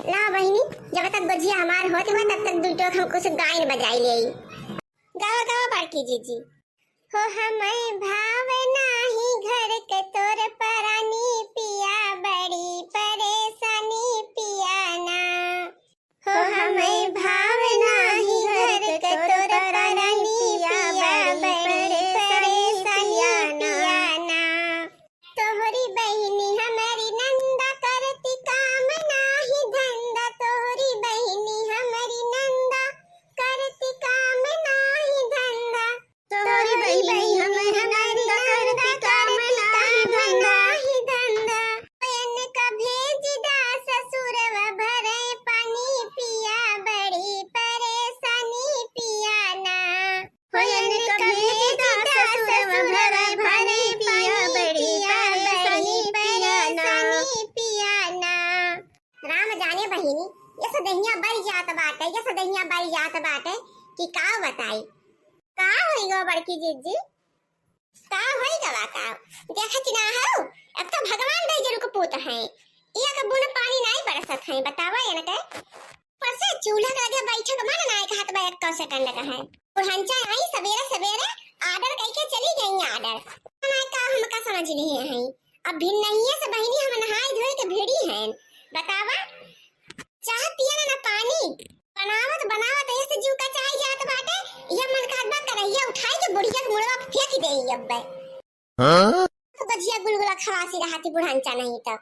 ला बहिनी, जब तक गुजिया हमार होत हुआ तब तक दुटो हम कुछ गायन बजाई ले। गावा गावा बाकी जीजी। हो हमें भाव नाही घर के तोर परानी पिया बड़ी परेशानी पिया ना। हो हमें भाव नाही घर के तोर परानी पिया बड़ी परेशानी पिया ना। तोहरी बहिनी हमारी नंदा करती काम नाही धंधा। तोहरी बहिनी हमारी नंदा करती काम नाही धंधा। तोहरी बहिनी हमारी नंदा करती काम नाही धंधा। बहन का भेज दा ससुरवा भरे पानी पिया बड़ी परेशानी पिया ना। बहन का भेज दा ससुरवा भरे पानी पिया बड़ी परेशानी पिया ना। राम जाने बहिनी, ये सदैया बड़ी जात बाटे कि का बताई। का होइगो बड़की जीजी, का होइगवा का देखत ना हो। अब तो भगवान दे जरूर को पूत है, इया के बुन पानी नहीं बरसत है। बतावा ये न के पर से चूल्हा के आगे बैठे के मन ना कहत बा 1 सेकंड का है। बुढ़ंचा आई सवेरे सवेरे आर्डर कई के चली गई। आर्डर ना का हम का समझ नहीं है। अब भिन नहीं है से बहिनी हम नहाई धोई के भेड़ी हैं। बतावा चाह पिया ना पानी बनावत ऐसे जीव का चाय जात बाटे। ये मन का बात करैया उठाई के बुढ़िया के मुड़वा फेंक देई। अब हां तो गजिया गुलगुला खवासी रहती बुढ़ांचा नहीं तो।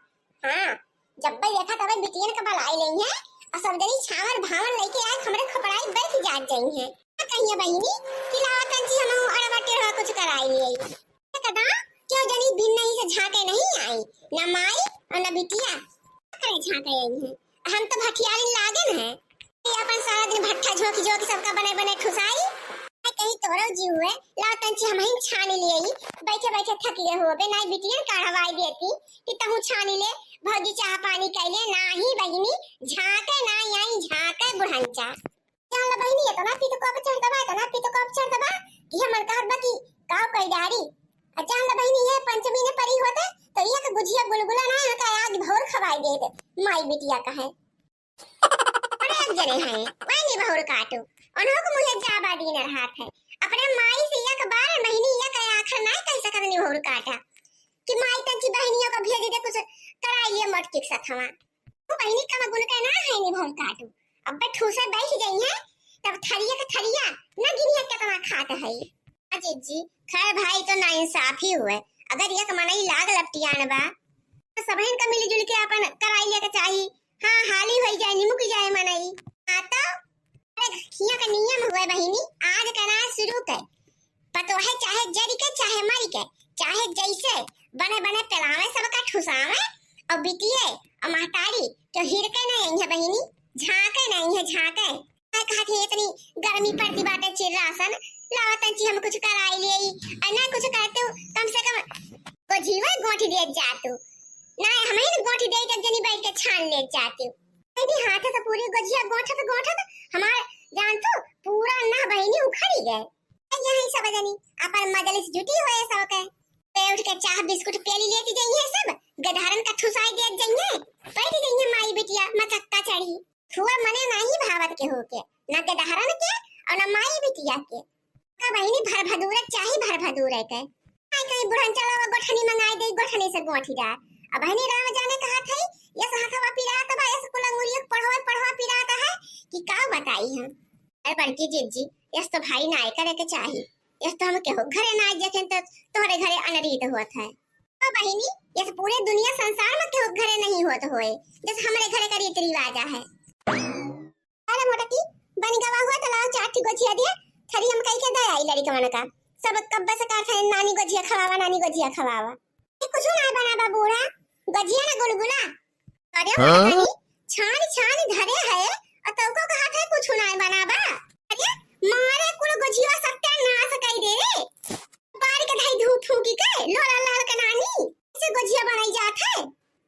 हां जब भाई देखा तब बिटियन का बलाई लई है और सब जनी छावर भावन लेके आए हमरे खपड़ाई बैठ जात जाई है। कहिए बहिनी कि लावतन जी हम अड़वा टेढ़ा कुछ कराई नहीं कदा क्यों जनी बिन नहीं से झाके नहीं आई ना माई और ना बिटिया करे झाके आई है। हम तो भठियारी लागन है अपन सारा दिन भट्ठा झोंकी झोंकी सबका बने ठुसाई। कहीं तोरो जी हुए लातन छी हम ही छानी लिए बैठे बैठे थक गए हो बे नहीं बिटियन काढ़वाई देती कि तहु छानी ले भौजी चाह पानी कैले नाही बहिनी झाके ना आई झाके बुढ़ंचा जान ल बहिनी ये तो ना पी तो कप चढ़ दबा तो ना पी तो कप चढ़ दबा कि हमन कहत बा कि काव कई डारी जान ल बहिनी ये पंचमी ने परी होते तो ये के गुजिया गुलगुला ना का आग भौर खवाई देते माई बिटिया का है। एक जने हैं वानी बहुर काटू उन्हों को मुझे जाबा दिन हाथ है अपने माई से एक 12 महीने एक आखिर नहीं कह सकत नहीं बहुर काटा कि माई तंची बहनियों को भेज दे कुछ कराइए मटकी के साथ हवा वो बहनी का गुण का ना है नहीं बहुर काटू। अब बे ठूसा बैठ गई है तब थरिया का थरिया न गिनिया कितना खाता है। अजीत जी खैर भाई तो ना इंसाफ ही हुए। अगर एक मनई लाग लपटियान बा तो सबहन का मिलजुल के अपन कराइए के चाहिए। हाँ हाली हो जाए निमुक जाए मनई आता अरे खिया का नियम हुए बहिनी आज करना शुरू कर पतो है चाहे जरी के चाहे मरी के चाहे जैसे बने बने पलावे सबका ठुसावे और बिटिए और महतारी तो हिरके नहीं है बहिनी झाके नहीं है झाके कहा थे इतनी गर्मी पड़ती बाटे चिर राशन लावतन ची हम कुछ कराई ले ना कुछ करते कम से कम को जीवा गोठी दे जातू ना हमें गोठी दे जब जनी बैठ के छान ले जाती मेरी हाथ से पूरी गजिया गोठत हमारे जान तो पूरा ना बहिनी उखड़ी गए। यही सब जनी अपन मजलिस जुटी हुए सब के पे उठ के चाह बिस्कुट पेली लेती जाई है सब गधारन का ठुसाई दे जाई बैठी जाई है माई बिटिया मचक्का चढ़ी छुआ मने नहीं भावत के होके ना गधारन के और ना माई बिटिया के का बहिनी भर भदूरे चाही भर भदूरे के आई कहीं बुढ़न चलावा गोठनी मंगाई दे गोठनी से गोठी डाल अब बहनी राम जाने कहा था ये हाथवा पिराता बा ऐसे कुलंगुरिया पढ़वा पिराता है कि का बताई हम। अरे बड़की जीजी यस तो भाई ना करे के चाहिए यस तो हम के हो घरे ना जखन तो तोरे घरे अनरीत होत है। ओ बहनी ये पूरे दुनिया संसार में के हो घरे नहीं होत होए जैसे हमरे घरे का रीति रिवाज है। अरे मोटकी बन गवा हुआ तो लाओ चाटी गोजिया दे थरी हम कई के दे आई लड़ी के मन का सब कब्बे से का था नानी गोजिया खवावा कुछ ना बना बूढ़ा गजिया ना गुलगुला अरे छान धरे है और तो को कहा था कुछ ना बनाबा अरे मारे कुल गजिया सत्यानाश कई दे रे बार के धाई धूप फूकी के लोला लाल के नानी से गजिया बनाई जात है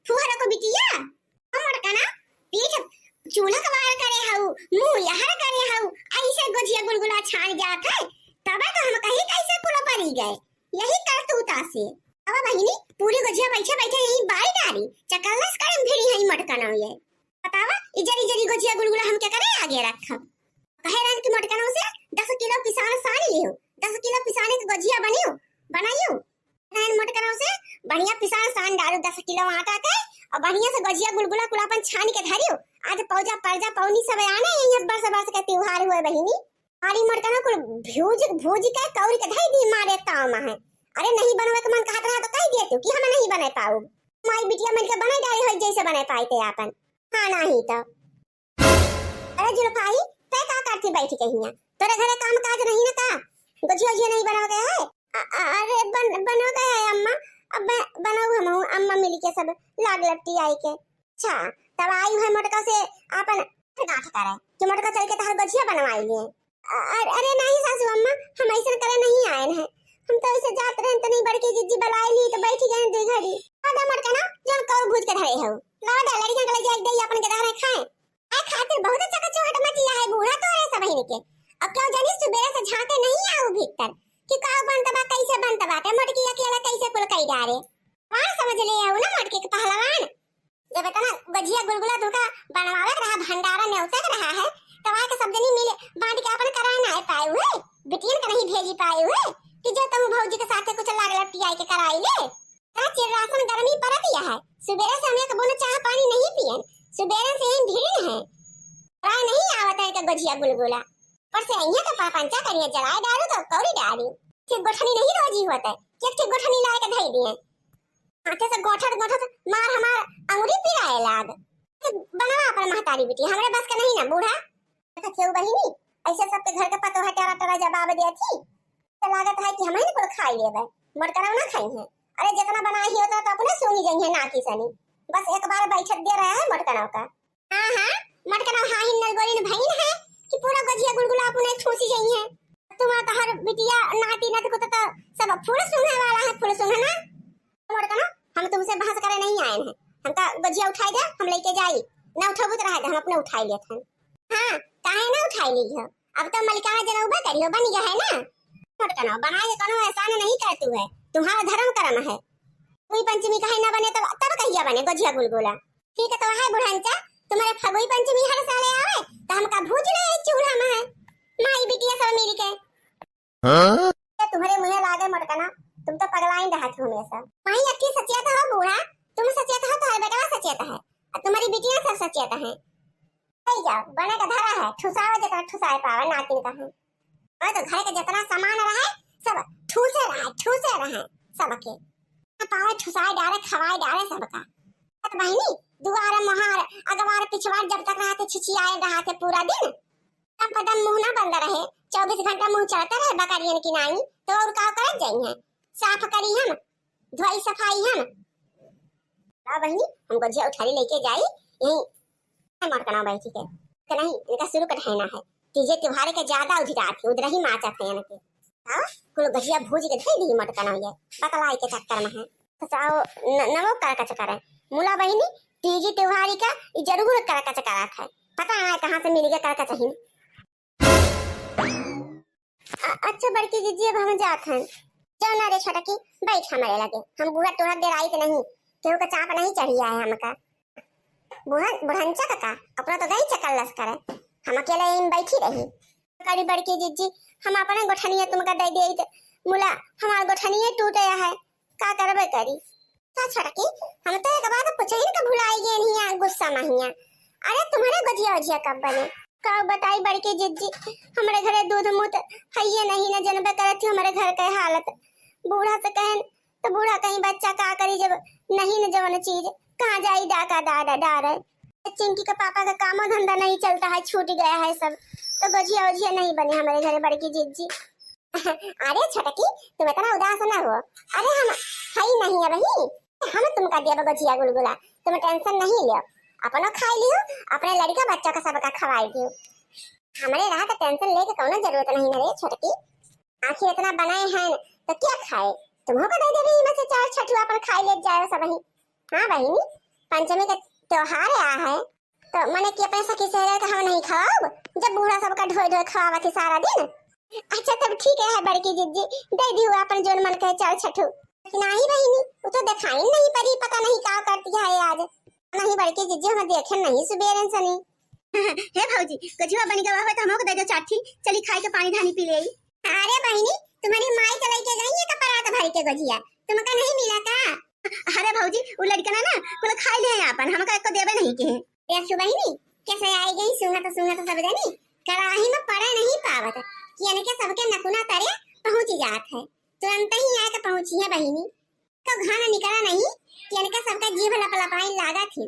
फुहरा को बिटिया हमर का ना पीठ चूल्हा का वार करे हऊ मुंह यहर करे हऊ ऐसे गजिया गुलगुला छान जात है तब तो हम कहीं कैसे कुल पड़ी गए यही करतूता से। अब बहिनी पूरी गजिया बैठे बैठे यही बाई डाली चकल्लस करम फिरी हई मटका ना ये बतावा इजरी इजरी गोजिया गुलगुला हम क्या करे आगे रखब। कहे रन की मोटकनों से 10 किलो पिसान सानी लियो, 10 किलो पिसाने की गोजिया बनियो बनाइयो। रन मोटकनों से बढ़िया पिसान सान डालो 10 किलो आटा के और बढ़िया से गोजिया गुलगुला कुलापन छान के धरियो। आज पौजा परजा पौनी सब आने ये बरस का त्योहार हुए बहिनी। आरी मोटकनों को भूज भूज के कौरी के धई दी मारे ताव में है। अरे नहीं बनवे के मन कहत रहा तो कह दे तू कि हम नहीं बना पाऊ। माई बिटिया मिलके बना डाली हो जैसे बना पाते अपन। हां नहीं तो अरे जुल्फाई ते का करती बैठी कहिया तेरे घरे काम काज नहीं ना का गोजिया जी नहीं बना गया है। अरे बनो गया है अम्मा। अब बनाऊ हम अम्मा मिल के सब लाग लपटी आई के। अच्छा तब आई है मोटका से अपन गांठ करे कि मोटका चल के तहर गोजिया बनवाई लिए। अरे नहीं सासू अम्मा हम ऐसे करे नहीं आए हैं। हम तो ऐसे जात रहे तो नहीं बड़की जिज्जी बलाई ली तो बैठी गए दो घड़ी। आधा मोटका ना जन कौ भूज के धरे हो लाडा लड़कियां के लगे दे अपन के धरे खाए आ खातिर बहुत अच्छा चोहट मचिया है बूढ़ा तो है सब ही के। अब क्यों जानी सुबह से झांके नहीं आओ भीतर कि का बनतबा कैसे बनतबा के मोटकी अकेला कैसे कुल कई डारे वहां समझ ले आओ ना मोटकी के पहलवान। जब इतना गजिया गुलगुला धोखा बनवावे रहा भंडारा न्योता रहा है तो वहां के सब जनी मिले बांट के अपन कराए ना पाए हुए बिटियन के नहीं भेजी पाए हुए कि जो तुम भौजी के साथ कुछ लाग लपटी आई के कराई ले। चिर राशन गर्मी पड़ दिया है सुबह से हमें कबो चाह पानी नहीं पियन सुबह से ही भीड़ है राय नहीं आवत है के गजिया गुलगुला पर से अइया का पंचा करिए जलाए डालू तो कौड़ी डालू कि गोठनी नहीं रोजी होता है कि गोठनी लाए के धई दिए हाथे से गोठत मार हमार अंगुरी पिराए लाग बना अपन महतारी बेटी हमरे बस का नहीं ना बूढ़ा तो क्यों बहिनी ऐसे सबके घर के पतो है टरा जवाब दे थी तो लागत है कि हम ही को खाई लेबे मरकरा ना खाई है। अरे जितना बनाई ही होता तो अपने सूंगी जाइए ना की सनी बस एक बार बैठक दे रहा है मटकना का। हां मटकना हां ही नलगोरी भईन है कि पूरा गजिया गुलगुला अपने ठूसी जाइए। तुम तो हर बिटिया नाती नत को तो सब फूल सूंघने वाला है फूल सूंघना मटकना हम तुमसे बहस करे नहीं आए हैं। हम का गजिया उठाई दे हम लेके जाई ना उठाबो तो रह हम अपने उठाई लेत हैं। हां काहे ना उठाई ली हो अब तो मलिकाना जनौबा करियो बन गया है ना मटकना बनाए कोनो एहसान नहीं करतू है तुम्हारा धर्म कर्म है। कोई पंचमी कहे ना बने तब कहिया बने गजिया गुलगुला ठीक है तो है बुढ़ांचा तुम्हारे फगुई पंचमी हर साल आवे तो हम का भूज ले चूल्हा में है माई बिटिया सब मिल के। हां तुम्हारे मुंह लागे मटकना तुम तो पगलाई रहत हो हमेशा माई अक्की सचेत हो बूढ़ा तुम सचेत हो तो हर बेटा सचेत है और तुम्हारी बिटिया सब सचेत है। सही जाओ बने का धरा है ठुसावे जितना ठुसाए पावे नातिन का है और तो घर के जितना सामान रहे सब ठूसे रहे सबके पावे ठुसाए डाले खवाए डाले सबका। तो बहिनी दुआर महार अगवार पिछवार जब तक रहते छिछियाए रहते पूरा दिन तब पदम मुंह ना बंद रहे 24 घंटा मुंह चलता रहे बकरियन की नाई तो और का कर जाइए साफ करी हम धोई सफाई हम आ बहिनी हम गजिया उठारी लेके जाई यही मरकना बैठी के नहीं इनका शुरू कर है है तीजे त्योहार के ज्यादा उधिरात है उधर ही माचा थे इनके। हां कुल गजिया भूज के धई दी मटकना ये बकलाई के चक्कर में है फसाओ नवो का चक्कर है मुला बहिनी तीजे त्योहारी का जरूर कर का चक्कर है पता है कहां से मिल गया कर का चाहिए। अच्छा बड़की जीजी अब हम जात हैं जाओ ना रे छोटा की बैठ हमारे लगे हम बुढ़ा तोड़ा देर आई के नहीं केहू का चाप नहीं चढ़ी आए हमका बुढ़ंचा का अपना तो गई चक्कर लस करे हम अकेले इन बैठी रही करी बड़की जीजी हम अपने गोठनिया तुमका दे दे तो मुला हमार गोठनिया टूट गया है का करबे करी का छड़की हम तो एक बात पूछे ही का भुलाई गए नहीं गुस्सा महिया। अरे तुम्हारे गजिया कब बने का बताई बड़की जीजी हमारे घरे दूध मुत हइये नहीं न जनबे करत हमारे घर के हालत बूढ़ा से कहन तो बूढ़ा कहीं बच्चा का करी जब नहीं न जवन चीज कहां जाई डाका डार चिंकी का पापा का काम धंधा नहीं चलता है छूट गया है सब तो गजिया नहीं बने हमारे घरे बड़की जीजी। अरे छटकी तुम इतना उदास ना हो अरे हम खाई नहीं है भाई हम तुमका दिया गजिया गुलगुला तुम टेंशन नहीं लियो अपनो खाई लियो अपने लड़का बच्चा का सबका खवाई दियो हमारे रहा तो टेंशन लेके कोनो जरूरत नहीं रे छटकी आखिर इतना बनाए हैं तो क्या खाए तुम्हों को दे देबी में से 4 छठुआ पर खाई ले जाए सब ही। हां बहिनी पंचमी का त्योहार आया है तो मने कि पैसा किसे है तो हम नहीं खाओ जब बूढ़ा सबका ढोई खावा थी सारा दिन। अच्छा तब ठीक है बड़की जीजी दे दी हुआ अपन जोन मन के 4 छठू नहीं बहिनी वो तो दिखाई नहीं पड़ी पता नहीं क्या करती है आज नहीं बड़की जीजी हम देखे नहीं सुबेरन सनी। हे भौजी गजुआ बनी गवा हो त हमको दे दो चाठी, चली खाए के पानी धानी पी ले। अरे बहिनी तुम्हारी माई चलाई के गई है का परात भर के गजिया, तुमका नहीं मिला का? अरे भौजी वो लड़का ना कुल खाई ले अपन, हमका एको देबे नहीं के। यार सुबहिनी कैसे आई गई सुंगा तो सब जानी कड़ाही में पड़े नहीं पावत कि यानी के सबके नकुना तरे पहुंच जात है, तुरंत ही आके पहुंची है बहिनी। तो घाना निकला नहीं कि यानी के सबका जीभ लपलपाई लागा थी।